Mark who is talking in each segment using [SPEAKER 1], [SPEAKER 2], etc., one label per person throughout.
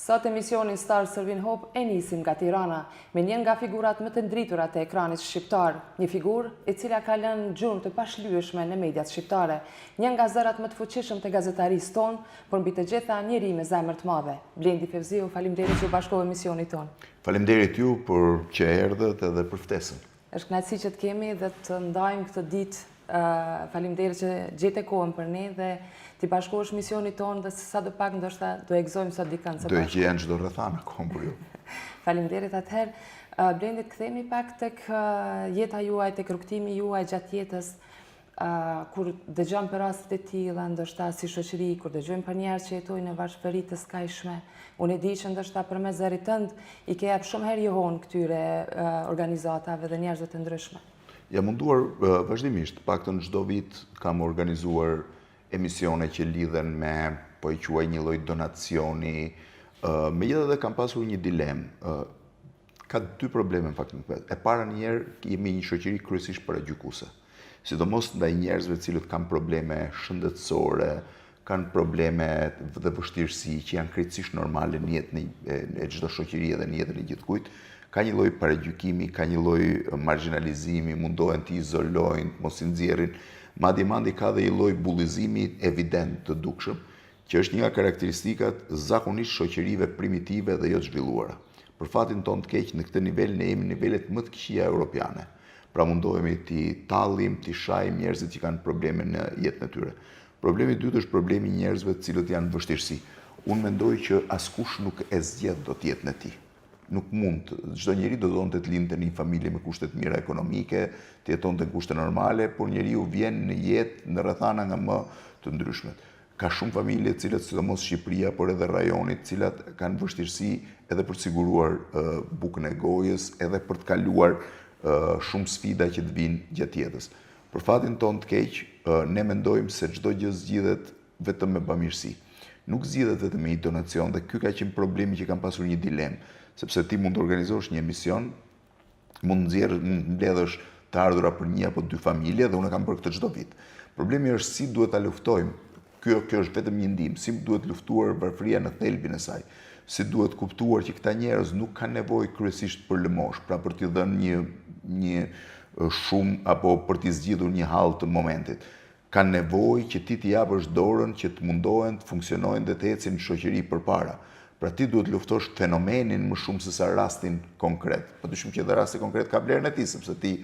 [SPEAKER 1] Sot emisioni Star Servin Hope e nisim nga Tirana me një nga figurat më të ndriturat e ekranit shqiptar, një figurë e cila ka lënë gjurmë të pashlyeshme në mediat shqiptare, një nga zërat më të fuqishëm të gazetarisë tonë, por mbi të gjitha njeri me zemër të madhe. Blendi Fevziu, faleminderit që u bashkove emisionit tonë.
[SPEAKER 2] Faleminderit ju për që erdhët edhe për ftesën.
[SPEAKER 1] Është kënaqësi që të kemi dhe të ndajmë këtë ditë. Faleminderit që gjete kohën për ne dhe t'i bashkohesh misionit tonë dhe sa do pak ndoshta do e gëzojmë sot dikën së bashku.
[SPEAKER 2] Do e gjenë çdo rrethana kohën për ju.
[SPEAKER 1] Faleminderit atëherë. Blendi, të kthehemi pak tek jeta juaj, tek rrugtimi juaj gjatë jetës, kur dëgjojmë për raste të tilla, ndoshta si shoqëri, kur dëgjojmë për njerëz që jetojnë në varfëri të skajshme. Unë e di që ndoshta përmes zërit tënd i ke jap shumë herë johon këtyre organizatave dhe njerëzve të ndryshme.
[SPEAKER 2] Jam munduar vazhdimisht, paktën çdo vit kam organizuar emisione që lidhen me, po i quaj një lloj donacioni, megjithatë dhe kam pasur një dilemë. Ka dy probleme në fakt. E para njerë jemi një shoqëri kryesisht paragjykuese. Sidomos ndaj njerëzve të cilët kanë probleme shëndetësore, kanë probleme dhe vështirësi që janë krejtësisht normale në jetën e çdo shoqërie dhe në jetën e gjithkujt. Ka një lloj paragjykimi, ka një lloj marginalizimi, mundohen të izolojnë, mos i nxjerrin. Madje ka dhe një lloj bullizimi evident të dukshëm, që është një nga karakteristikat zakonisht shoqërive primitive dhe jo të zhvilluara. Për fatin tonë të keq, në këtë nivel ne jemi nivelet më të këqija europiane. Pra mundohemi t'i tallim, t'i shajmë njerëzit që kanë probleme në jetën e tyre. Problemi i dytë është problemi i njerëzve të cilët janë vështirësi. Unë mendoj që askush nuk e zgjedh dot jetën e tij. Nuk mund, çdo njeri do donte të lindte në një familje me kushte të mira ekonomike, të jetonte në kushte normale, por njeriu vjen në jetë në rrethana nga më të ndryshmet. Ka shumë familje të cilat, sidomos Shqipëria, por edhe rajonit, të cilat kanë vështirësi edhe për të siguruar bukën e gojës, edhe për të kaluar shumë sfida që të vinë gjatë jetës. Për fatin tonë të keq, ne mendojmë se çdo gjë zgjidhet vetëm me bamirësi. Nuk zgjidhet vetëm me një donacion, dhe ky ka qenë problemi që kam pasur një dilemë. Sepse ti mund të organizosh një emision, mund mbledhësh të ardhura për një apo dy familje, dhe unë kam bërë këtë çdo vit. Problemi është si duhet ta luftojmë. Kjo është vetëm një ndihmë, si duhet luftuar varfëria në thelbin e saj. Si duhet kuptuar që këta njerëz nuk kanë nevojë kryesisht për lëmosh, pra për t'i dhënë një shumë apo për t'i zgjidhur një hall të momentit. Kanë nevojë që ti t'i japësh dorën që të mundohen të funksionojnë dhe të ecin në shoqëri përpara. Pra ti duhet luftosh fenomenin më shumë se sa rastin konkret. Padyshim që edhe rasti konkret ka vlerën e tij, sepse ti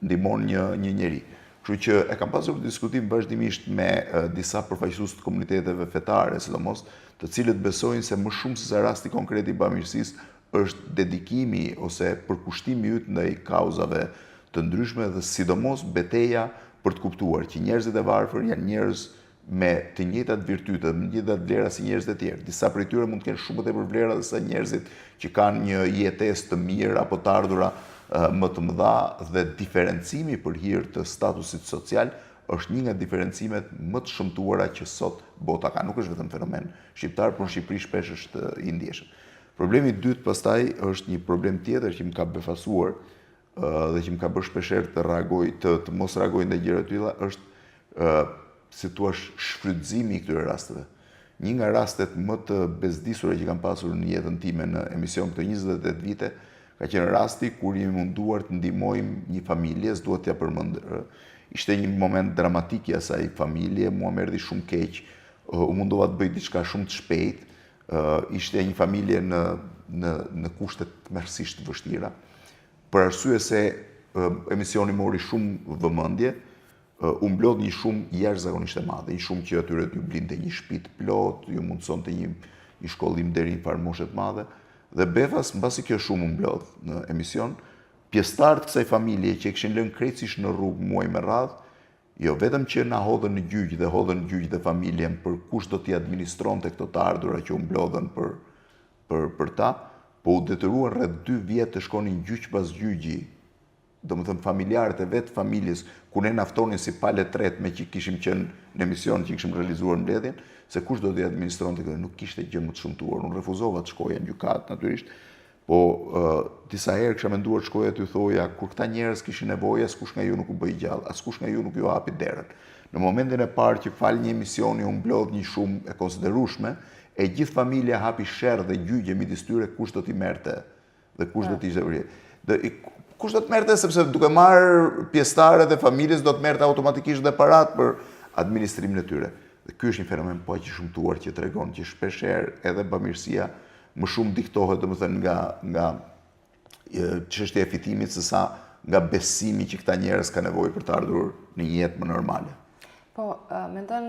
[SPEAKER 2] ndihmon një njeri. Kështu që e kam pasur diskutim vazhdimisht me disa përfaqësues të komuniteteve fetare, sidomos, të cilët besojnë se më shumë se sa rasti konkret i bamirësisë është dedikimi ose përkushtimi yt ndaj kauzave të ndryshme dhe sidomos betejë për të kuptuar që njerëzit e varfër janë njerëz me të njëjtat virtyte, me të njëjtat vlera si njerëzit e tjerë. Disa prej tyre mund të kenë shumë më tepër vlera se njerëzit që kanë një jetesë të mirë apo të ardhura më të mëdha, dhe diferencimi për hir të statusit social është një nga diferencimet më të shëmtuara që sot bota ka. Nuk është vetëm fenomen shqiptar, por në Shqipëri shpesh është i ndjeshëm. Problemi i dytë pastaj është një problem tjetër që më ka befasuar dhe që më ka bërë shpeshherë të reagoj, të mos reagoj ndaj gjëra të tilla, është si thua shfrytëzimi i këtyre rasteve. Një nga rastet më të bezdisura që kam pasur në jetën time në emision këto 28 vite, ka qenë rasti kur jemi munduar të ndihmojmë një familje, s'duhet t'ja përmend. Ishte një moment dramatik i asaj familje, mua më erdhi shumë keq, u mundova të bëj diçka shumë të shpejtë. Ishte një familje në kushte tmerrsisht të vështira. Për arsye se emisioni mori shumë vëmendje, u mblodh një shumë jashtëzakonisht e madhe, një shumë që atyre t'ju blinte një shtëpi të plot, ju mundsonte një shkollim deri në farë moshe të madhe, dhe befas mbasi kjo shumë u mblodh në emision, pjesëtarët kësaj familje që kishin lënë krejtësisht në rrugë muaj me radhë, jo vetëm që na hodhën në gjyq dhe familjen për kush do t'i administronte këto të ardhura që u mblodhen për ta, po u detyruan rreth 2 vjet të shkonin gjyq pas gjyqi, domethënë familjarët e vetë familjes, ku ne naftonin si palë tret me që kishim qenë në emision, që kishim realizuar mbledhjen, se kush do t'i administronte këtë, nuk kishte gjë më të shëmtuar. Unë refuzova të shkoja në gjykat natyrisht, po disa herë kisha menduar të shkoja t'ju thoja, kur këta njerëz kishin nevojë, askush nga ju nuk u bëi gjallë, askush nga ju nuk ju hapi derën. Në momentin e parë që fal një emisioni u mblodh një shumë e konsiderueshme, e gjithë familja hapi sherrë dhe gjyqje midis tyre kush do t'i merrte dhe kush do t'i ishte. Kush do të merrte sepse duke marrë pjesëtarët e familjes do të merrte automatikisht dhe parat për administrimin e tyre. Dhe ky është një fenomen po aq i shumtuar që tregon që shpeshherë edhe bamirësia më shumë diktohet domethënë nga çështja e fitimit sesa nga besimi që këta njerëz kanë nevojë për të ardhur në një jetë më normale.
[SPEAKER 1] Po, mendon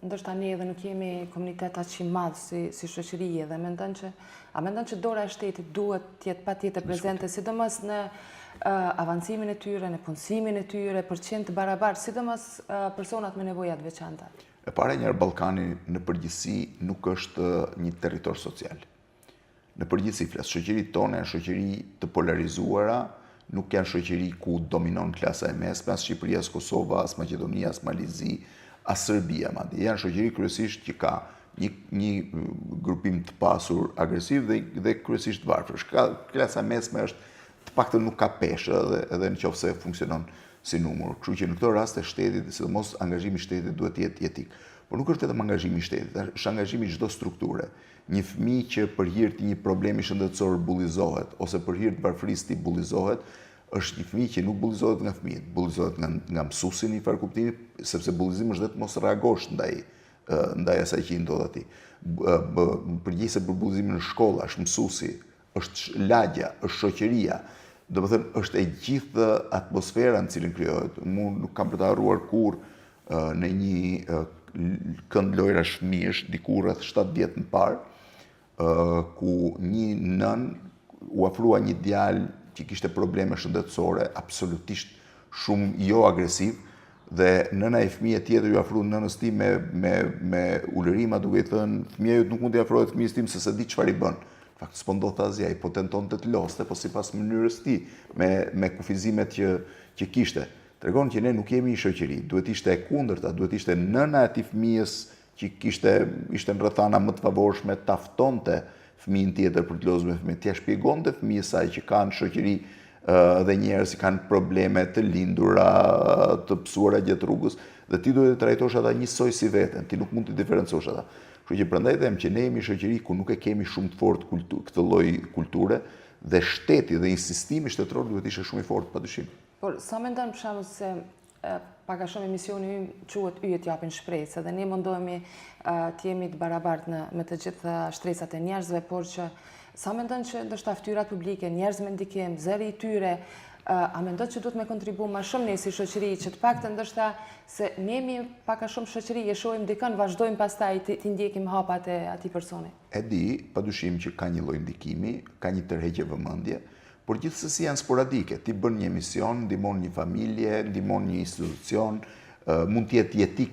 [SPEAKER 1] ndoshta ne edhe nuk jemi komunitet aq i madh si shoqëri dhe mendon që dora e shtetit duhet të jetë patjetër prezente, sidomos në avancimin e tyre, në punësimin e tyre, për të qenë të barabartë, sidomos personat me nevoja të veçanta.
[SPEAKER 2] E para njerë Ballkani në përgjithësi nuk është një territor social. Në përgjithësi flas, shoqëritë tona janë shoqëri të polarizuara, nuk janë shoqëri ku dominon klasa e mesme, as Shqipëria, as Kosova, as Maqedonia, as Malizi, as Serbia, madje. Janë shoqëri kryesisht që ka një grupim të pasur agresiv dhe kryesisht varfër. Klasa mesme është të paktën nuk ka peshë edhe nëse funksionon si numër. Kështu që në këto raste shteti, sidomos angazhimi i shtetit duhet të jetë etik. Por nuk është vetëm angazhimi i shtetit, është angazhimi i çdo strukture. Një fëmijë që për hir të një problemi shëndetësor bullizohet ose për hir të varfërisë ti bullizohet, është një fëmijë që nuk bullizohet nga fëmijët, bullizohet nga mësuesi në një farë kuptimi, sepse bullizimi është vetëm mos reagosh ndaj asaj që i ndodh atij. Përgjegjëse për bullizimin në shkolla, është mësuesi, është lagja, është shoqëria. Domethënë është e gjithë atmosfera në cilën krijohet. Unë nuk kam për të harruar kurrë në një kënd lojrash fëmijësh diku rreth 7 vjet më parë, ku një nën u ofrua një djalë që kishte probleme shëndetësore, absolutisht shumë jo agresiv, dhe nëna e fëmijë tjetër ju ofrua nënës tim me ulërima duke i thënë fëmia jot nuk mund t'i afrohet fëmijës tim se di çfarë i bën. Në fakt s'po ndodhte asgjë, ai po tentonte të loste, po sipas mënyrës tij, me kufizimet që kishte. Tregon që ne nuk jemi një shoqëri, duhet ishte e kundërta, duhet ishte nëna e atij fëmijës që ishte në rrethana më të favorshme, taftonte fëmijën tjetër për të lozur me fëmijën, t'ia shpjegonte fëmijës saj që kanë shoqëri dhe njerëz që kanë probleme të lindura, të pësuara gjatë rrugës, dhe ti duhet të trajtosh ata njësoj si veten, ti nuk mund të diferencosh ata. Kështu që prandaj them që ne jemi shoqëri ku nuk e kemi shumë të fortë këtë lloj kulture dhe shteti dhe insistimi shtetëror duhet ishte shumë i fortë padyshim.
[SPEAKER 1] Por sa mendon për shembull se pak a shumë emisioni ynë quhet Yjet japin shpresë dhe ne mundohemi të jemi të barabartë me të gjitha shtresat e njerëzve, por që sa mendon që ndoshta fytyrat publike, njerëz me ndikim, zëri i tyre, a mendon që duhet me kontribu më shumë ne si shoqëri, që të paktën ndoshta se ne jemi pak a shumë shoqëri, e shohim dikën, vazhdojmë pastaj të ndjekim hapat e atij personi.
[SPEAKER 2] E di, padyshim që ka një lloj ndikimi, ka një tërheqje vëmendje, por gjithsesi janë sporadike. Ti bën një emision, ndihmon një familje, ndihmon një institucion, mund të jetë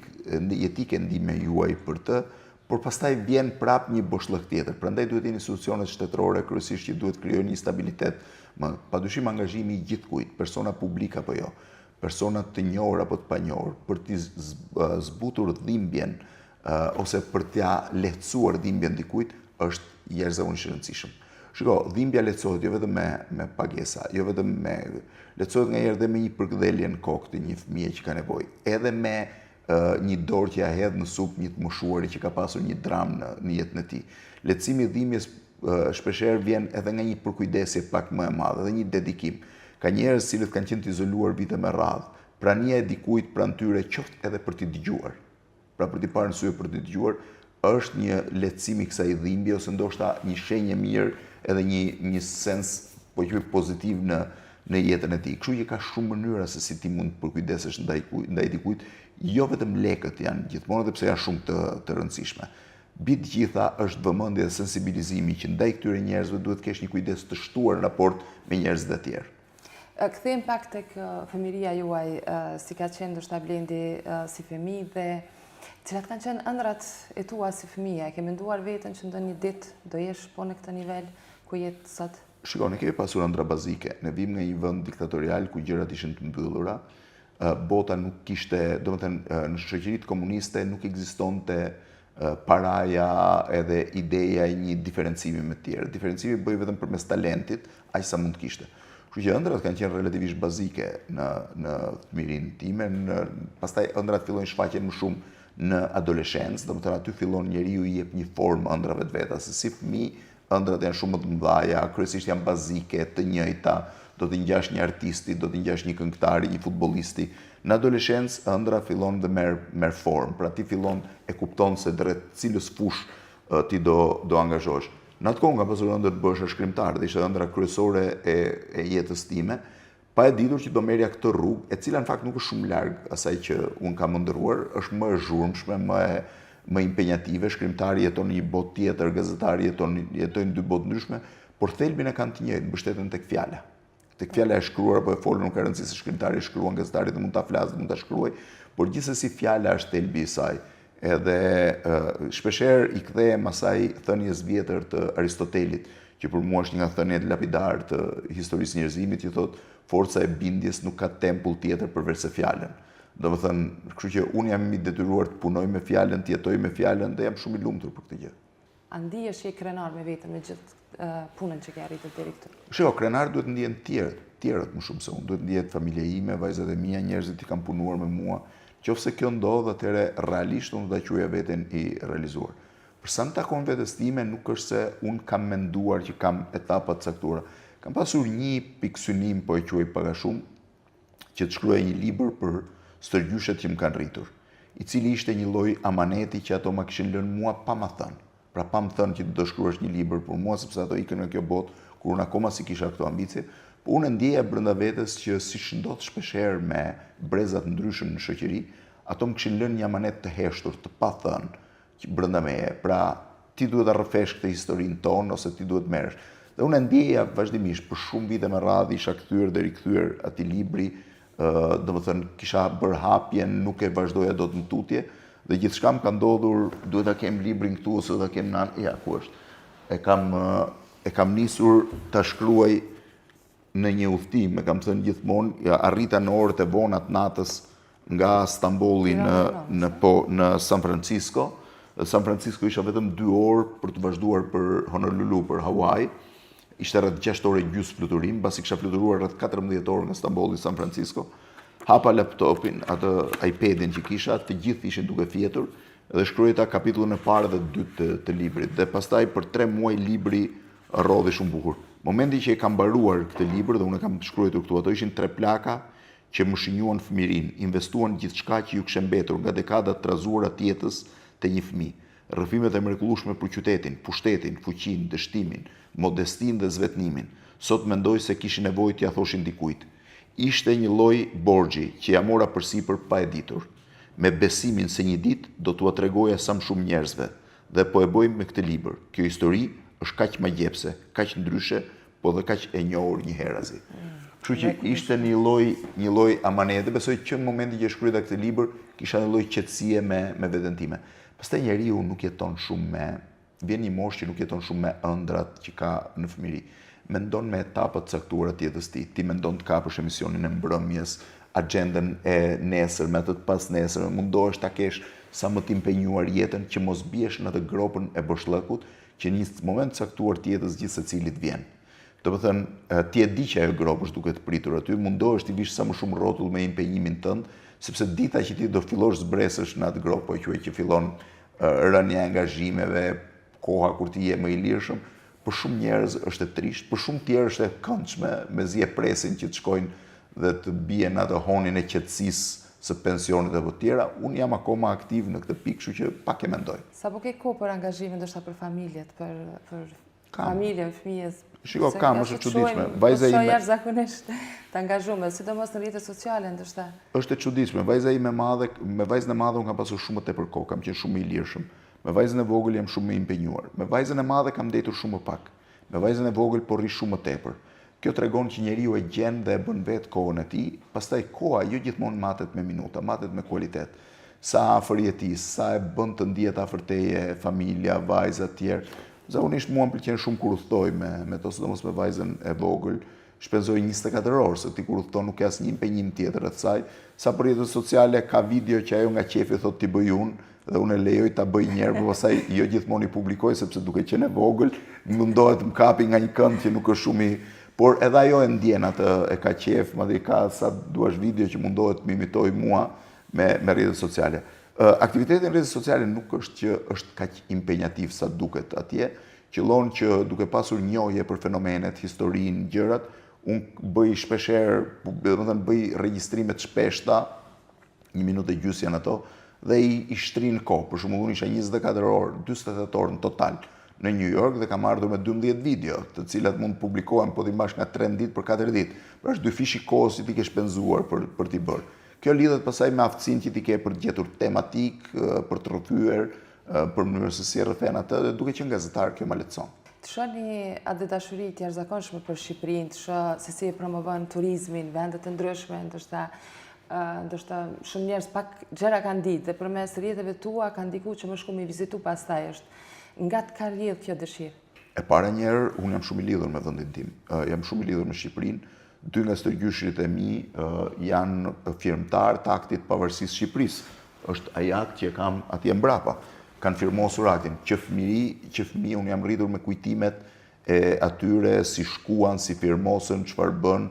[SPEAKER 2] jetike ndihme juaj për të, por pastaj vjen prap një boshllëk tjetër. Prandaj duhet jeni institucionet shtetërore kryesisht që duhet krijojnë një stabilitet, padyshim angazhimi i gjithkujt, persona publik apo jo, persona të njohur apo të panjohur, për të zbutur dhimbjen ose për t'ia lehtësuar dhimbjen dikujt është jashtëzakonisht e rëndësishëm. Shiko, dhimbja lehtësohet jo vetëm me pagesa, jo vetëm lehtësohet nganjëherë dhe me një përkthjelje në kokë të një fëmie që ka nevojë, edhe me një dorë që ja hedh në supë një të moshuari që ka pasur një dramë në jetën e tij. Lehtësimi i dhimbjes shpeshherë vjen edhe nga një përkujdesje pak më e madhe dhe një dedikim. Ka njerëz cilët kanë qenë të izoluar vite me radhë. Prania e dikujt pranë tyre qoftë edhe për t'i dëgjuar. Pra për t'i parë në sy për t'i dëgjuar është një lehtësim i kësaj dhimbje ose ndoshta një shenjë mirë edhe një sens po quaj pozitiv në jetën e tij. Kështu që ka shumë mënyra se si ti mund të përkujdesesh ndaj dikujt, jo vetëm lekët janë gjithmonë edhe pse janë shumë të rëndësishme. Mbi të gjitha është vëmendja dhe sensibilizimi që ndaj këtyre njerëzve duhet kesh një kujdes të shtuar në raport me njerëzit e tjerë.
[SPEAKER 1] Kthejmë pak tek fëmijëria juaj, si ka qenë ndoshta Blendi si fëmijë dhe cilat kanë qenë ëndrat e tua si fëmijë? Ke menduar veten që ndonjë ditë do jesh po në këtë nivel ku je sot?
[SPEAKER 2] Shiko, ne kemi pasur ëndra bazike. Ne vim nga një vend diktatorial ku gjërat ishin të mbyllura. Bota nuk kishte, domethënë në shoqëritë komuniste nuk ekzistonte paraja edhe ideja e një diferencimi me të tjerë. Diferencimi bëj vetëm përmes talentit, aq sa mund të kishte. Kështu që ëndrat kanë qenë relativisht bazike në fëmirinë time, pastaj ëndrat fillojnë shfaqen më shumë në adoleshencë, domethënë aty fillon njeriu i jep një formë ëndrave të veta, se si fëmijë ëndrat janë shumë më të mëdha, kryesisht janë bazike, të njëjta, do të ngjash një artisti, do të ngjash një këngëtari, një futbollisti. Në adoleshencë ëndra fillon dhe merr formë, pra ti fillon e kupton se drejt cilës fush ti do angazhohesh. Në atë kohë nga pasur ëndër të bëhesh shkrimtar, dhe ishte ëndra kryesore e jetës time, pa e ditur që do merrja këtë rrugë, e cila në fakt nuk është shumë larg asaj që unë kam ndërruar, është më e zhurmshme, më impenjative, shkrimtari jeton një botë tjetër, gazetari jetojnë dy botë ndryshme, por thelbin e kanë të njëjtë, mbështeten tek fjala. Tek fjala e shkruar apo e folur nuk ka rëndësi se shkrimtari e shkruan, gazetari mund ta flasë, mund ta shkruaj, por gjithsesi fjala është thelbi i saj. Edhe shpeshherë i kthehem asaj thënies vjetër të Aristotelit, që për mua është një nga thëniet lapidar të historisë së njerëzimit, që thotë forca e bindjes nuk ka tempull tjetër përveç se fjalën. Domethënë, kështu që unë jam i detyruar të punoj me fjalën, të jetoj me fjalën dhe jam shumë i lumtur për këtë gjë.
[SPEAKER 1] A ndihesh je krenar me veten me gjithë punën që ke arritur deri këtu?
[SPEAKER 2] Shiko, krenar duhet ndihen tjerët më shumë se unë, duhet ndihet familja ime, vajzat e mia, njerëzit që kanë punuar me mua. Qofse kjo ndodh, atëherë realisht unë do ta quaja veten i realizuar. Për sa më takon vetes time, nuk është se unë kam menduar që kam etapa të caktuara. Kam pasur një pikë synim, po e quaj pak a shumë, që të shkruaj një libër për stërgjyshet që më kanë rritur, i cili ishte një lloj amaneti që ato ma kishin lënë mua pa ma thënë. Pra pa më thënë që do shkruash një libër për mua, sepse ato ikën në kjo botë, kur unë akoma si kisha këto ambicie, por unë ndjeja brenda vetes që si ndodh shpeshherë me brezat ndryshëm në shoqëri, ato më kishin lënë një amanet të heshtur, të pa thënë brenda meje. Pra ti duhet ta rrëfesh këtë historinë tonë ose ti duhet merresh. Dhe unë ndjeja vazhdimisht për shumë vite me radhë, isha kthyer dhe rikthyer atij libri, domethënë kisha bërë hapjen, nuk e vazhdoja dot në tutje, dhe gjithçka më ka ndodhur, duhet ta kem librin këtu ose ta kem ku është. E kam nisur ta shkruaj në një udhtim, e kam thënë gjithmonë, arrita në orët e vona të natës nga Stambolli në San Francisco. San Francisco isha vetëm 2 orë për të vazhduar për Honolulu, për Hawaii. Ishte rreth 6 orë gjysmë fluturim, pasi kisha fluturuar rreth 14 orë nga Stambolli San Francisco. Hapa laptopin, atë iPadin që kisha, të gjithë ishin duke fjetur, dhe shkruajta kapitullin e parë dhe dytë të librit. Dhe pastaj për 3 muaj libri rodhi shumë bukur. Momenti që e kam mbaruar këtë libër dhe unë kam shkruar këtu, ato ishin 3 plaka që më shinjuan fëmirinë, investuan gjithçka që ju kishte mbetur nga dekadat të trazuara të jetës te një fëmijë. Rrëfimet e mrekullueshme për qytetin, pushtetin, fuqinë, dështimin, modestinë dhe zvetnimin. Sot mendoj se kishin nevojë t'ia thoshin dikujt. Ishte një lloj borxhi që ja mora përsipër pa e ditur, me besimin se një ditë do t'ua tregoja sa më shumë njerëzve, dhe po e bëj me këtë libër. Kjo histori është kaq magjepse, kaq ndryshe, po dhe kaq e njohur një herazi. Kështu që ishte një lloj amanete, besoj që në momentin që shkruajta këtë libër, kisha një lloj qetësie me veten time. Pastaj njeriu nuk jeton shumë vjen një moshë që nuk jeton shumë me ëndrat që ka në fëmijëri. Mendon me etapat caktuara të jetës tij. Ti mendon të kapësh emisionin e mbrëmjes, agjendën e nesërme, atë të pas nesërme, mundohesh ta kesh sa më të impenjuar jetën që mos biesh në atë gropën e boshllëkut që në një moment caktuar të jetës gjithë secilit vjen. Domethënë, ti e di që ajo grop është duke të pritur aty, mundohesh të vish sa më shumë rrotull me impenjimin tënd, sepse dita që ti do fillosh zbresësh në atë grop, po quaj që fillon rënja e angazhimeve, koha kur ti je më i lirshëm, për shumë njerëz është e trisht, për shumë tjerë është e këndshme, mezi e presin që të shkojnë dhe të bien në atë honin e qetësisë së pensionit apo të tjera. Unë jam akoma aktiv në këtë pikë, kështu që pak e mendoj.
[SPEAKER 1] Sa po ke kohë për angazhimin, ndoshta për familjet, për familjen, fëmijës?
[SPEAKER 2] Shiko, kam, është e çuditshme. Vajza ime
[SPEAKER 1] jashtëzakonisht të angazhuar, sidomos në rrjetet sociale, ndoshta.
[SPEAKER 2] Është e çuditshme. Vajza ime e madhe, me vajzën e madhe unë kam pasur shumë tepër kohë, kam qenë shumë i lirshëm. Me vajzën e vogël jam shumë më impenjuar. Me vajzën e madhe kam ndetur shumë më pak. Me vajzën e vogël po rri shumë më tepër. Kjo tregon që njeriu e gjen dhe e bën vetë kohën e tij, pastaj koha jo gjithmonë matet me minuta, matet me kualitet. Sa afër je ti, sa e bën të ndihet afër teje familja, vajza të tjerë. Zakonisht mua më pëlqen shumë kur udhtoj me to, sidomos me vajzën e vogël, shpenzoj 24 orë, se ti kur udhton nuk ka asnjë impenjim tjetër rreth saj. Sa për rrjetet sociale ka video që ajo nga qefi thotë ti bëj unë, dhe unë e lejoj ta bëj një herë, por pastaj jo gjithmonë i publikoj sepse duke qenë e vogël, mundohet të më kapi nga një kënd që nuk është shumë i, por edhe ajo e ndjen atë, e ka qef, madje ka sa duash video që mundohet të më imitoj mua me rrjetet sociale. Aktiviteti në rrjetet sociale nuk është që është kaq impenjativ sa duket atje, qëllon që duke pasur njohje për fenomenet, historinë, gjërat, unë bëj shpeshherë, domethënë bëj regjistrimet shpeshta, 1 minutë e gjysmë janë ato, dhe i shtrin kohë. Për shembull, unë isha 24 orë, 48 orë në total në New York dhe kam ardhur me 12 video, të cilat mund të publikohen po t'i mbash nga 3 ditë për 4 ditë. Pra është 2 fishi kohës që ti ke shpenzuar për t'i bërë. Kjo lidhet pasaj me aftësinë që ti ke për të gjetur tematik, për të rrëfyer, për mënyrë se si rrëfen atë, dhe duke qenë gazetar, kjo ma lehtëson.
[SPEAKER 1] Të shoh një atë dashuri të jashtëzakonshme për Shqipërinë, të shoh se si e promovon turizmin, vendet e ndryshme, ndoshta shumë njerëz pak gjëra kanë ditë dhe përmes rrjeteve tua kanë ndikuar që më shku mi vizitu pastaj është nga të ka rrjedh kjo dëshirë.
[SPEAKER 2] E para njerë, unë jam shumë i lidhur me vendin tim, jam shumë i lidhur me Shqipërinë. 2 nga stërgjyshrit e mi janë firmtar të aktit pavarësisë Shqipërisë. Është ai akt që kam atje mbrapa. Kanë firmosur aktin. Që fëmijë unë jam rritur me kujtimet e atyre, si shkuan, si firmosën, çfarë bën.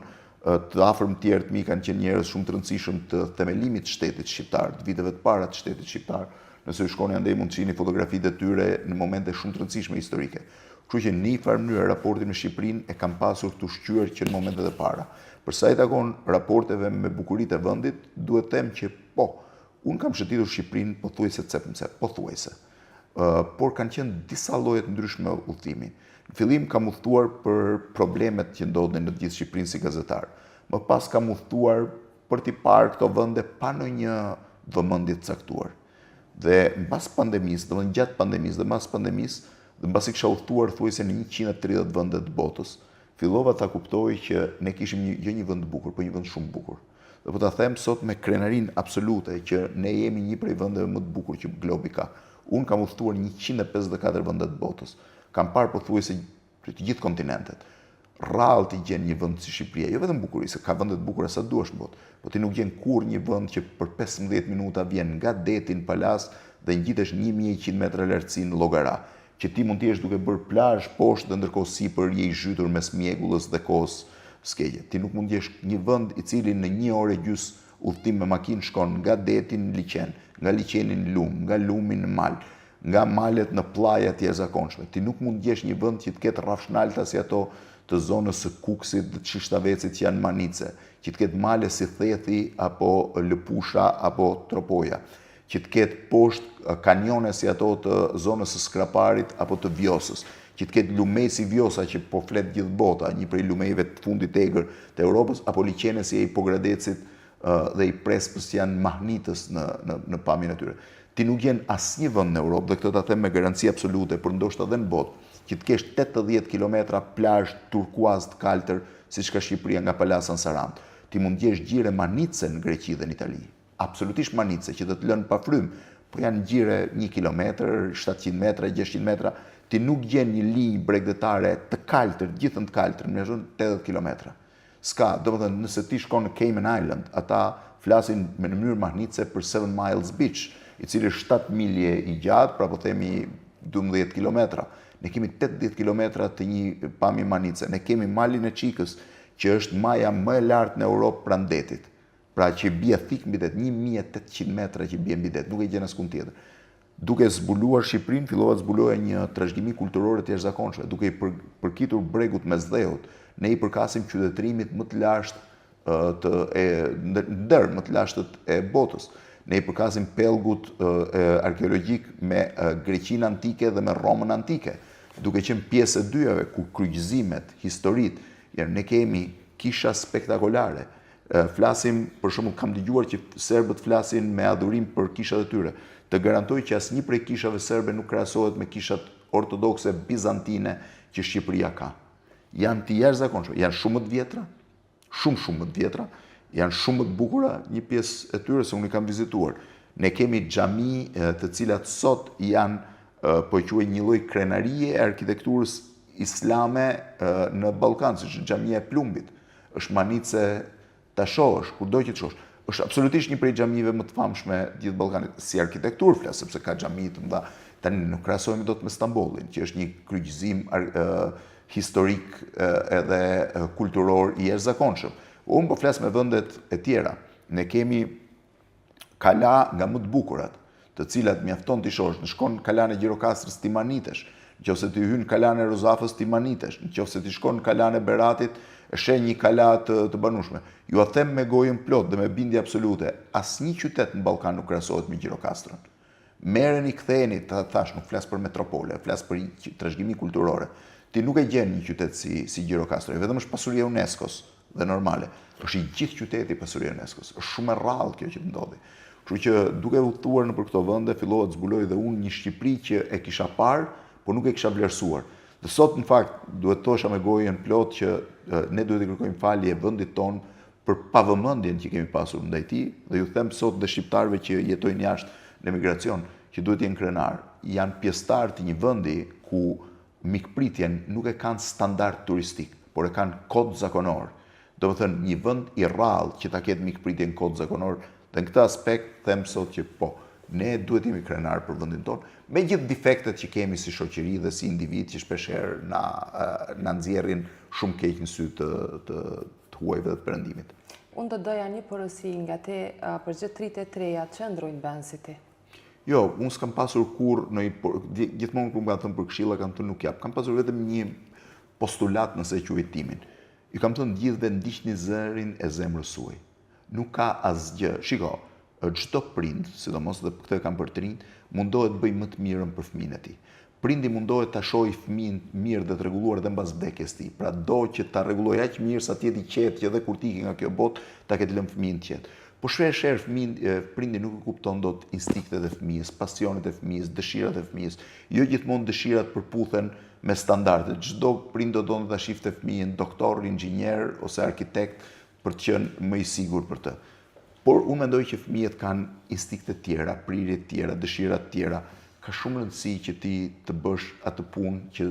[SPEAKER 2] Të afërm tjerë të mi kanë qenë njerëz shumë të rëndësishëm të themelimit të shtetit shqiptar, të viteve të para të shtetit shqiptar. Nëse u shkoni andej mund të shihni fotografitë e tyre në momente shumë të rëndësishme historike. Kështu që në një farë mënyrë raportin me Shqipërinë e kam pasur të ushqyer që në momentet e para. Për sa i takon raporteve me bukuritë e vendit, duhet të them që po, unë kam shëtitur Shqipërinë pothuajse cepmëse, pothuajse. Por kanë qenë disa lloje të ndryshme udhëtimi. Në fillim kam udhëtuar për problemet që ndodhin në të gjithë Shqipërinë si gazetar. Më pas kam udhëtuar për t'i parë këto vende pa ndonjë vëmendje të caktuar. Dhe mbas pandemisë, domethënë gjatë pandemisë dhe mbas pandemisë, dhe mbasi kisha udhëtuar thuajse në 130 vende të botës, fillova ta kuptoj që ne kishim jo një vend të bukur, por një vend shumë bukur. Dhe po ta them sot me krenarinë absolute që ne jemi një prej vendeve më të bukur që globi ka. Unë kam udhëtuar 154 vende të botës. Kam parë pothuajse të gjithë kontinentet. Rrallë ti gjen një vend si Shqipëria, jo vetëm bukuri, se ka vende të bukura sa duash në botë, po ti nuk gjen kurrë një vend që për 15 minuta vjen nga deti në Palas dhe ngjitesh 1100 metra lartësi në llogara, që ti mund të jesh duke bërë plazh poshtë dhe ndërkohë sipër je i zhytur mes mjegullës dhe kohës skeje. Ti nuk mund të jesh një vend i cili në 1 orë e gjys udhëtim me makinë shkon nga deti në liqen, nga liqeni në lum, nga lumi në mal, nga malet në plaja të jashtëzakonshme. Ti nuk mund të jesh një vend që të ketë rrafshnalta si ato të zonës së Kuksit dhe të Shishtavecit që janë manice, që të ketë male si Thethi apo Lëpusha apo Tropoja, që të ketë poshtë kanjone si ato të zonës së Skraparit apo të Vjosës, që të ketë lumej si Vjosa që po flet gjithë bota, një prej lumejve të fundit të egër të Europës, apo liqene si e i Pogradecit dhe i Prespës që janë mahnitës në pamjen e tyre. Ti nuk gjen asnjë vend në Europë, dhe këtë ta them me garanci absolute, për ndoshta edhe në botë, që të kesh 80 kilometra plazh turkuaz të kaltër, siç ka Shqipëria nga Palasa në Sarandë. Ti mund të jesh gjire manice në Greqi dhe në Itali. Absolutisht manice, që të lënë pa frym, po janë gjire 1 kilometër, 700 metra, 600 metra. Ti nuk gjen një linjë bregdetare të kaltër, gjithën të kaltër, në 80 kilometra. Ska, domethënë, nëse ti shkon në Cayman Island, ata flasin me në mënyrë mahnice për 7 Miles Beach, i cili është 7 milje i gjatë, pra po themi 12 kilometra. Ne kemi 80 kilometra të një pamje manice. Ne kemi malin e Çikës, që është maja më e lartë në Europë pranë detit. Pra që bie thik mbi det, 1800 metra që bie mbi det, nuk e gjen askund tjetër. Duke zbuluar Shqipërinë, fillova të zbuloja një trashëgimi kulturore të jashtëzakonshme, duke i përkitur bregut mes dheut, ne i përkasim qytetërimit më të lashtë ndër më të lashtët e botës. Ne i përkasim pellgut arkeologjik me Greqinë antike dhe me Romën antike, duke qenë pjesë e dyjave ku kryqëzimet, historitë, ne kemi kisha spektakolare. Flasim, për shembull, kam dëgjuar që serbët flasin me adhurim për kishat e tyre. Të garantoj që asnjë prej kishave serbe nuk krahasohet me kishat ortodokse bizantine që Shqipëria ka. Janë të jashtëzakonshme, janë shumë më të vjetra, shumë më të vjetra, janë shumë më të bukura, një pjesë e tyre se unë i kam vizituar. Ne kemi xhami të cilat sot janë, po quaj, një lloj krenarie e arkitekturës islame në Ballkan, siç xhamia e Plumbit. Është manice ta shohësh, kudo që të shohësh. Është absolutisht një prej xhamive më të famshme gjithë Ballkanit, si arkitekturë flas, sepse ka xhami të mëdha. Tani nuk krahasohemi dot me Stambollin, që është një kryqëzim historik edhe kulturor i jashtëzakonshëm. Unë po flas me vendet e tjera. Ne kemi kala nga më të bukurat. të cilat mjafton t'i shosh, në shkon Kalane Gjirokastrës t'i manitesh, nëse ti hyn Kalane Rozafës t'i manitesh, nëse ti shkon Kalane Beratit, e sheh një kala të banueshme. Ju a them me gojën plot dhe me bindje absolute, asnjë qytet në Ballkan nuk krahasohet me Gjirokastrën. Merreni, ktheheni, thash, nuk flas për metropole, flas për trashëgimi kulturore. Ti nuk e gjen një qytet si Gjirokastra, vetëm është pasuria e UNESCO-s dhe normale. Është i gjithë qyteti pasuria e UNESCO-s. Është shumë e rrallë kjo që ndodhi. Kështu që duke udhëtuar nëpër këto vende, fillova të zbuloj dhe unë një Shqipëri që e kisha parë, por nuk e kisha vlerësuar. Dhe sot në fakt duhet thosha me gojën plot që ne duhet të kërkojmë falje vendit ton për pavëmendjen që kemi pasur ndaj tij, dhe ju them sot dhe shqiptarëve që jetojnë jashtë në emigracion, që duhet të jenë krenar. Janë pjesëtar të një vendi ku mikpritjen nuk e kanë standard turistik, por e kanë kod zakonor. Do të thënë një vend i rrallë që ta ketë mikpritjen kod zakonor, dhe në këtë aspekt them sot që po, ne duhet jemi krenar për vendin tonë, me gjithë defektet që kemi si shoqëri dhe si individ që shpeshherë na nxjerrin shumë keq në sy të huajve dhe të perëndimit.
[SPEAKER 1] Unë do doja një porosi nga te për gjithë tritë e treja që ndrojnë bën si ti.
[SPEAKER 2] Jo, unë s'kam pasur kur gjithmonë kur më kanë thënë për këshilla kam thënë nuk jap. Kam pasur vetëm një postulat nëse e quaj timin. Ju kam thënë gjithëve ndiqni zërin e zemrës suaj. Nuk ka asgjë. Shiko, çdo prind, sidomos dhe këtë e kam për të rinj, mundohet të bëj më të mirën për fëmijën e tij. Prindi mundohet ta shohë fëmijën mirë dhe të rregulluar edhe mbas vdekjes së tij. Pra do që ta rregullojë aq mirë sa të jetë i qetë që edhe kur të ikë nga kjo botë ta ketë lënë fëmijën të qetë. Po shpesh prindi nuk e kupton dot instinktet e fëmijës, pasionet e fëmijës, dëshirat e fëmijës. Jo gjithmonë dëshirat përputhen me standardet. Çdo prind do donte ta shifte fëmijën doktor, inxhinier ose arkitekt për të qenë më i sigurt për të. Por unë mendoj që fëmijët kanë instinkte të tjera, prirje të tjera, dëshira të tjera. Ka shumë rëndësi që ti të bësh atë punë që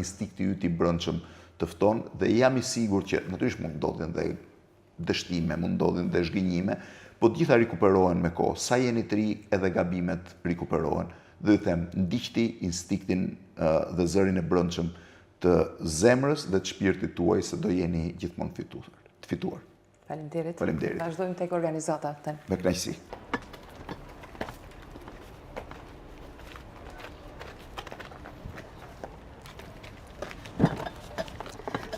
[SPEAKER 2] instinkti yt i brendshëm të fton, dhe jam i sigurt që natyrisht mund ndodhin dhe dështime, mund ndodhin dhe zhgënjime, po të gjitha rikuperohen me kohë. Sa jeni të ri edhe gabimet rikuperohen. Dhe ju them, ndiqni instinktin dhe zërin e brendshëm të zemrës dhe të shpirtit tuaj, se do jeni gjithmonë të fituar.
[SPEAKER 1] Faleminderit.
[SPEAKER 2] Faleminderit.
[SPEAKER 1] Vazhdojmë tek organizata.
[SPEAKER 2] Me kënaqësi.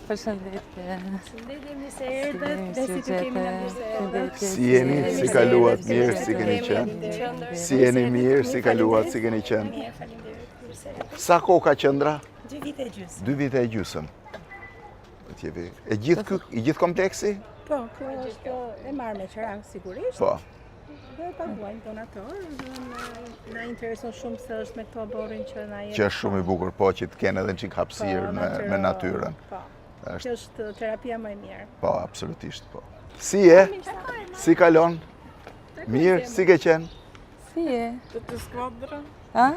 [SPEAKER 1] Përshëndetje.
[SPEAKER 3] Përshëndetje, mirë se erdhët, dhe si të kemi në mirë.
[SPEAKER 2] Si jeni, si kaluat, mirë, si keni qenë? Si jeni mirë, si kaluat, si keni qenë?
[SPEAKER 3] Mirë, faleminderit, mirë se erdhët.
[SPEAKER 2] Sa kohë ka qëndra?
[SPEAKER 3] 2 vite e gjysmë.
[SPEAKER 2] 2 vite e gjysmë. E gjithë kompleksi?
[SPEAKER 3] Po, kjo është e marrë me qëra, sigurisht.
[SPEAKER 2] Po.
[SPEAKER 3] Dhe paguajnë donator, dhe na intereson shumë se është me këto borin që na jetë.
[SPEAKER 2] Që është shumë i bukur, po, që të kene edhe në qikë hapësirë me natyrën.
[SPEAKER 3] Po, që është terapia më e mirë.
[SPEAKER 2] Po, absolutisht, po. Si je? Si kalon? Mirë, si ke qenë?
[SPEAKER 1] Si je?
[SPEAKER 4] Të skuadrën.
[SPEAKER 1] A?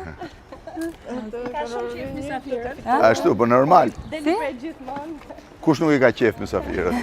[SPEAKER 3] Ka shumë qef mysafirët.
[SPEAKER 2] Ashtu, po normal.
[SPEAKER 3] Deli për gjithmonë.
[SPEAKER 2] Kush nuk i ka qef mysafirët?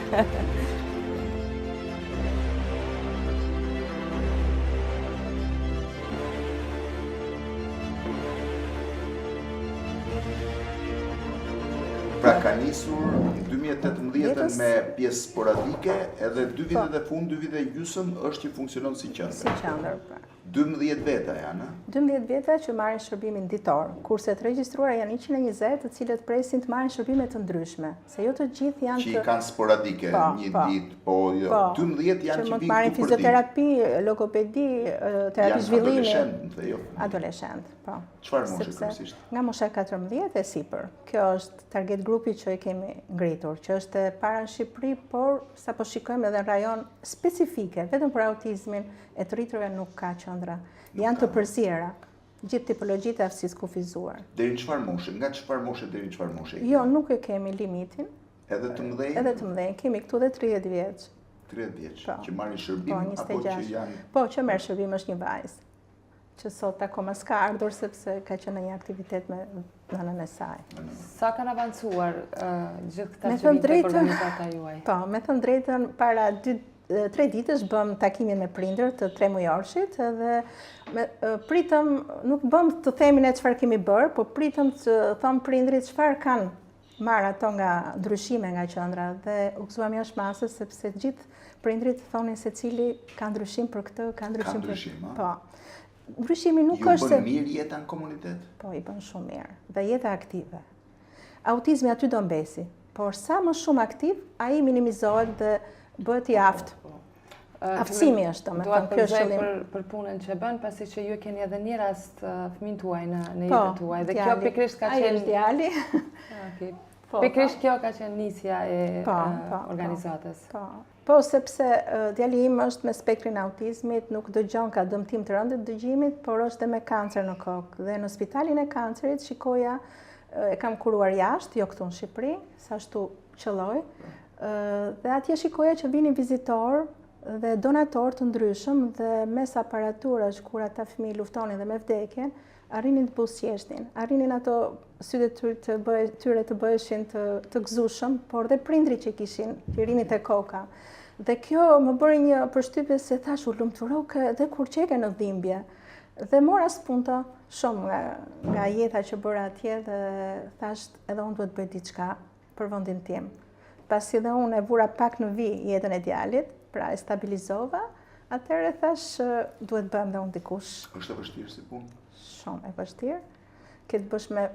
[SPEAKER 2] Pra ka nisur 2018 me pjesë sporadike, edhe 2 vitet e fund, 2 vite e gjysmë është që funksionon si qendër.
[SPEAKER 3] Si qendër, pra.
[SPEAKER 2] 12 veta janë,
[SPEAKER 3] 12 veta që marrin shërbimin ditor, kurse të regjistruara janë 120 të cilët presin të marrin shërbime të ndryshme, se jo të gjithë janë
[SPEAKER 2] që i kanë sporadike, një ditë, po jo, 12 janë që
[SPEAKER 3] mund të
[SPEAKER 2] vinë
[SPEAKER 3] marrin
[SPEAKER 2] këtu për ditë.
[SPEAKER 3] fizioterapi, logopedi, terapi zhvillimi.
[SPEAKER 2] Janë adoleshent dhe jo.
[SPEAKER 3] Adoleshent, po.
[SPEAKER 2] Çfarë moshe kryesisht?
[SPEAKER 3] Nga mosha 14 e sipër. Kjo është target grupi që e kemi ngritur, që është e para në Shqipëri, por sapo shikojmë edhe në rajon specifike, vetëm për autizmin e të rritërve nuk ka qendra. Janë të përzjera, gjithë tipologjitë e aftësisë kufizuar.
[SPEAKER 2] Deri në çfarë moshe? Nga çfarë moshe deri në çfarë moshe?
[SPEAKER 3] Jo, nuk e kemi limitin.
[SPEAKER 2] Edhe të mëdhenj?
[SPEAKER 3] Edhe të mëdhenj. Kemi këtu dhe 30 vjeç.
[SPEAKER 2] 30 vjeç,
[SPEAKER 3] Po.
[SPEAKER 2] që marrin shërbim apo që janë...
[SPEAKER 3] Po, që merr shërbim është një vajzë, që sot akoma s'ka ardhur sepse ka qenë në një aktivitet me nënën e saj.
[SPEAKER 1] Sa kanë avancuar gjithë këta
[SPEAKER 3] Me
[SPEAKER 1] që
[SPEAKER 3] thënë
[SPEAKER 1] vinë tek
[SPEAKER 3] drejtën-
[SPEAKER 1] organizata juaj?
[SPEAKER 3] Po, me thënë drejtën, para 3 ditësh bëm takimin me prindër të 3 mujorshit dhe pritëm, nuk bëm të themi ne çfarë kemi bërë, po pritëm të thom prindrit çfarë kanë marrë ato nga ndryshime nga qendra dhe u gëzuam jashtë masës sepse gjithë prindrit thonin se cili ka ndryshim për këtë, ka ndryshim për
[SPEAKER 2] ndryshim, a?
[SPEAKER 3] Po. ndryshimi nuk
[SPEAKER 2] Ju
[SPEAKER 3] është
[SPEAKER 2] bën mirë jeta në komunitet?
[SPEAKER 3] Po, i bën shumë mirë. Dhe jeta aktive. Autizmi aty do mbesi, por sa më shumë aktiv, ai minimizohet dhe bëhet i aftë. Aftësimi është,
[SPEAKER 1] Duat
[SPEAKER 3] kjo është
[SPEAKER 1] përgjej për punën që bën, pasi që ju keni edhe një rast fëmin tuaj në jetën tuaj. Dhe kjo pikrisht ka qenë...
[SPEAKER 3] Ai është djali.
[SPEAKER 1] Pikrisht kjo ka qenë nisja e organizatës.
[SPEAKER 3] Po, sepse djali im është me spektrin autizmit, nuk dëgjon, ka dëmtim të rëndë të dëgjimit, por është dhe me kancer në kokë. Dhe në spitalin e kancerit, shikoja, e kam kuruar jashtë, jo këtu në Shqipëri, sa ashtu qëlloj, dhe atje shikoja që vini vizitor dhe donator të ndryshëm dhe mes aparaturës kur ata fëmijë luftonin dhe me vdekjen, arrinin të buzëqeshnin, arrinin ato sytë tyre të bëheshin të gëzueshëm, por dhe prindrit që kishin, që rinin te koka. Dhe kjo më bëri një përshtypje se thash u lumturoke dhe kur qeke në dhimbje. Dhe mora spunto shumë nga jeta që bëra atje dhe thash edhe unë duhet bëj diçka për vendin tim. Pasi dhe unë e vura pak në vi jetën e djalit, pra e stabilizova, atëherë thash duhet bëhem dhe unë dikush.
[SPEAKER 2] Është e vështirë si punë?
[SPEAKER 3] Shumë e vështirë. Këtë bësh me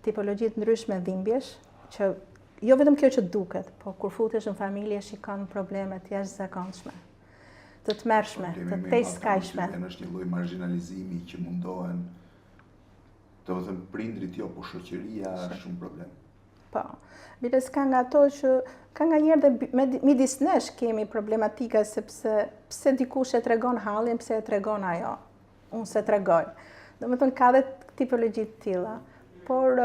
[SPEAKER 3] tipologji të ndryshme dhimbjesh, që jo vetëm kjo që duket, po kur futesh në familje shikon probleme të jashtëzakonshme, të tmerrshme, të tejskajshme.
[SPEAKER 2] Është një lloj marginalizimi që mundohen, do të thënë prindrit jo, po shoqëria është shumë problem.
[SPEAKER 3] Po, biles ka nga ato që ka nga njerë dhe midis nesh kemi problematika sepse pse dikush e tregon hallin, pse e tregon ajo, unë se tregoj. Do me thënë ka dhe tipologji të tilla, por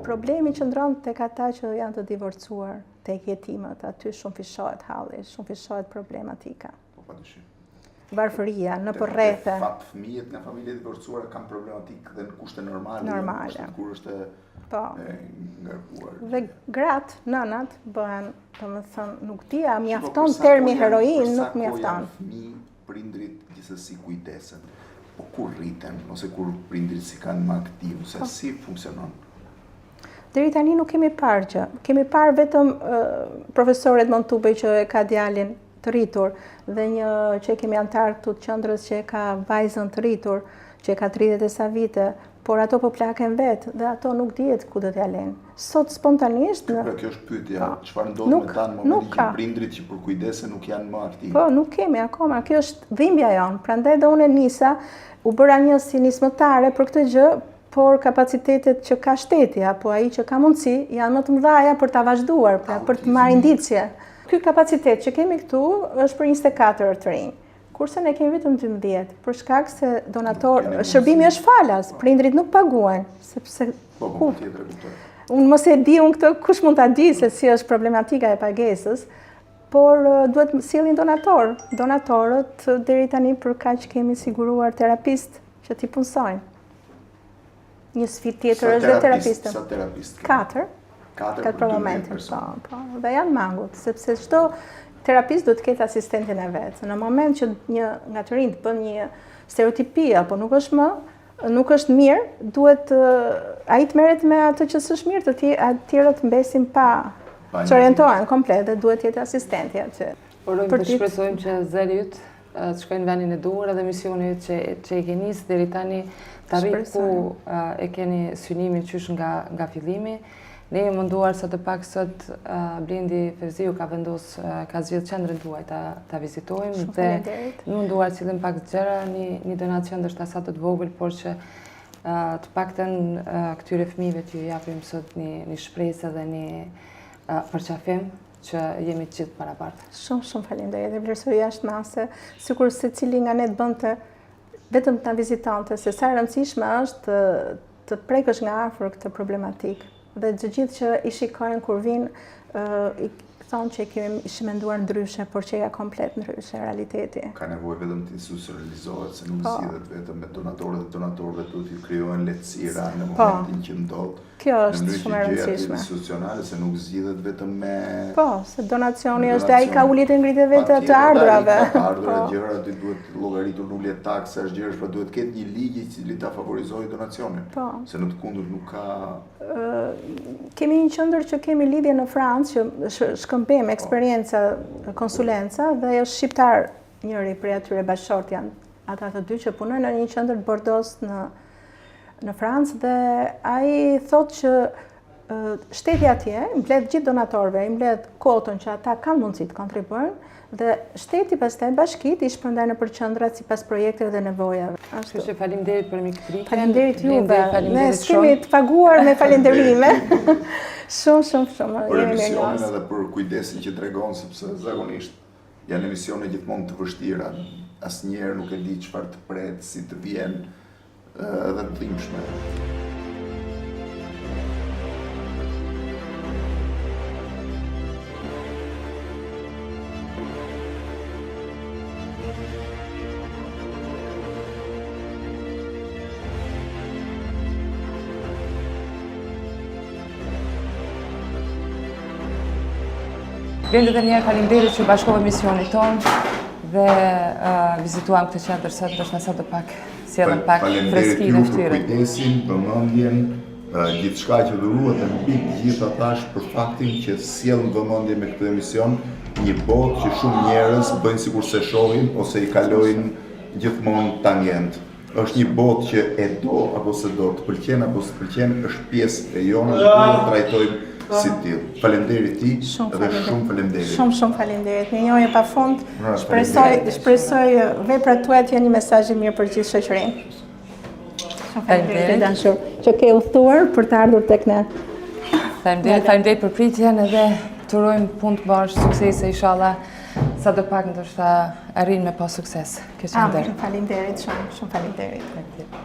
[SPEAKER 3] problemi qëndron tek ata që janë të divorcuar, tek jetimet, aty shumë fishohet halli, shumë fishohet problematika.
[SPEAKER 2] Po padyshim.
[SPEAKER 3] Varfëria, në përrethe.
[SPEAKER 2] Fëmijët nga familje të divorcuara kanë problematikë dhe në kushte normale.
[SPEAKER 3] Normale.
[SPEAKER 2] Kur është e ngarkuar.
[SPEAKER 3] Dhe gratë, nënat, bëhen, do me thënë, nuk dia, mjafton termi heroin, nuk mjafton.
[SPEAKER 2] Për sa fëmijë, prindrit gjithsesi kujdesen, po kur rriten, ose kur prindrit si kanë më aktiv, se si funksionon?
[SPEAKER 3] Deri tani nuk kemi parë gjë. Kemi parë vetëm profesoret Montubej që e ka djalin të rritur dhe një që kemi antar këtu të qendrës që e ka vajzën të rritur, që e ka 30 e sa vite, por ato po plaken vetë dhe ato nuk dihet ku do t'ja lënë. Sot spontanisht
[SPEAKER 2] Pra kjo është pyetja, çfarë ndodh me ta në momentin që prindrit që për kujdese nuk janë më aktiv?
[SPEAKER 3] Po, nuk kemi akoma, kjo është dhimbja jonë. Prandaj dhe unë nisa u bëra një si nismëtare për këtë gjë, por kapacitetet që ka shteti apo ai që ka mundësi janë më të mëdha për ta vazhduar, pra për të marrë indicje. Ky kapacitet që kemi këtu është për 24 orë të rinj. Kurse ne kemi vetëm 12, për shkak se shërbimi është falas, prindrit nuk paguajnë, sepse
[SPEAKER 2] Po, tjetër e kuptoj.
[SPEAKER 3] Unë mos e di unë këtë, kush mund ta di se si është problematika e pagesës, por duhet sillin donator. Donatorët deri tani për kaq kemi siguruar terapist që t'i punsojnë. Një sfidë tjetër është dhe terapistët.
[SPEAKER 2] Sa terapist?
[SPEAKER 3] 4.
[SPEAKER 2] 4 për 12
[SPEAKER 3] persona. Po, dhe janë mangut, sepse çdo terapist do të ketë asistentin e vet. Në moment që një nga të rinjt bën një stereotipi apo nuk është mirë, duhet ai të merret me atë që s'është mirë, të tjerët mbesin pa që orientohen komplet dhe duhet të jetë asistenti aty.
[SPEAKER 1] Urojmë të shpresojmë që zëri yt të shkojnë në vendin e duhur edhe misioni që e keni nisë deri tani të arrit ku e keni synimin qysh nga fillimi. Ne jemi munduar sa të pak sot Blendi Ferziu ka ka zgjedhur qendrën tuaj ta vizitojmë dhe munduar sillim pak gjëra, një donacion ndoshta sa të vogël, por që të paktën këtyre fëmijëve t'ju japim sot një shpresë dhe një përqafim që jemi të gjithë barabartë.
[SPEAKER 3] Shumë faleminderit dhe vlerësoj jashtëmase, sikur secili nga ne të bënte vetëm ta vizitonte, se sa e rëndësishme është të prekësh nga afër këtë problematikë. Dhe të gjithë që i shikojnë kur vinë, i thonë që ishim menduar ndryshe, por që ja komplet ndryshe realiteti.
[SPEAKER 2] Ka nevojë vetëm të institucionalizohet, se nuk zgjidhet vetëm me donatorët dhe donatorëve, duhet të krijohen lehtësira në momentin që ndodh.
[SPEAKER 3] Kjo është shumë e rëndësishme.
[SPEAKER 2] Institucionale, se nuk zgjidhet vetëm me...
[SPEAKER 3] Po, se donacioni është ai ka ulit e ngritë vetë të ardhurave.
[SPEAKER 2] Të ardhura gjëra, duhet llogaritur numri taksash, gjërash, pra duhet ketë një ligj i cili ta favorizojë donacionin.
[SPEAKER 3] Po.
[SPEAKER 2] Se në të kundërt nuk ka...
[SPEAKER 3] Kemi një qendër që kemi lidhje në Francë, që shkëmbem eksperjenca konsulenca dhe është shqiptar njëri prej atyre bashkëshort janë ata të dy që punojnë në një qendër Bordeaux në Francë dhe ai thotë që shteti atje i mbledh gjithë donatorëve, i mbledh kotën që ata kanë mundësi të kontribuojnë dhe shteti pastaj bashkitë i shpërndajnë nëpër qendrat sipas projekteve dhe nevojave.
[SPEAKER 1] Kështu që faleminderit për mikpritjen.
[SPEAKER 3] Faleminderit juve. Ne
[SPEAKER 1] Faleminderit
[SPEAKER 3] kemi të paguar me falënderime. Shumë.
[SPEAKER 2] Për emisionin edhe për kujdesin që tregon, sepse zakonisht janë emisione gjithmonë të vështira. Asnjëherë nuk e di çfarë të pret, si të vjen edhe të dhimbshme.
[SPEAKER 1] Blendi dhe njerë faleminderit që bashkove misionit tonë dhe vizituam këtë qendër sot, ndoshta sa do pak sjellëm pak freskinë e
[SPEAKER 2] Faleminderit ju
[SPEAKER 1] fytyrës.
[SPEAKER 2] për kujdesin, vëmendjen, gjithçka që dhuruat dhe mbi të gjitha thash për faktin që sjellën vëmendje me këtë emision, një botë që shumë njerëz bëjnë sikur se shohin ose i kalojnë gjithmonë tangent. Është një botë që e do apo se do, të pëlqen apo se pëlqen, është pjesë e jone dhe ne e trajtojmë si tillë. Faleminderit ti dhe shumë faleminderit.
[SPEAKER 3] Shumë faleminderit. Një njohje pafund. Shpresoj veprat tuaja të jenë një mesazh i mirë për gjithë shoqërinë. Shumë faleminderit dashur që ke udhëtuar për të ardhur tek ne.
[SPEAKER 1] Faleminderit për pritjen edhe të urojmë punë të bashkë, suksese inshallah. Sa do pak ndoshta arrijmë me pas sukses. Kjo qendër.
[SPEAKER 3] Faleminderit shumë faleminderit.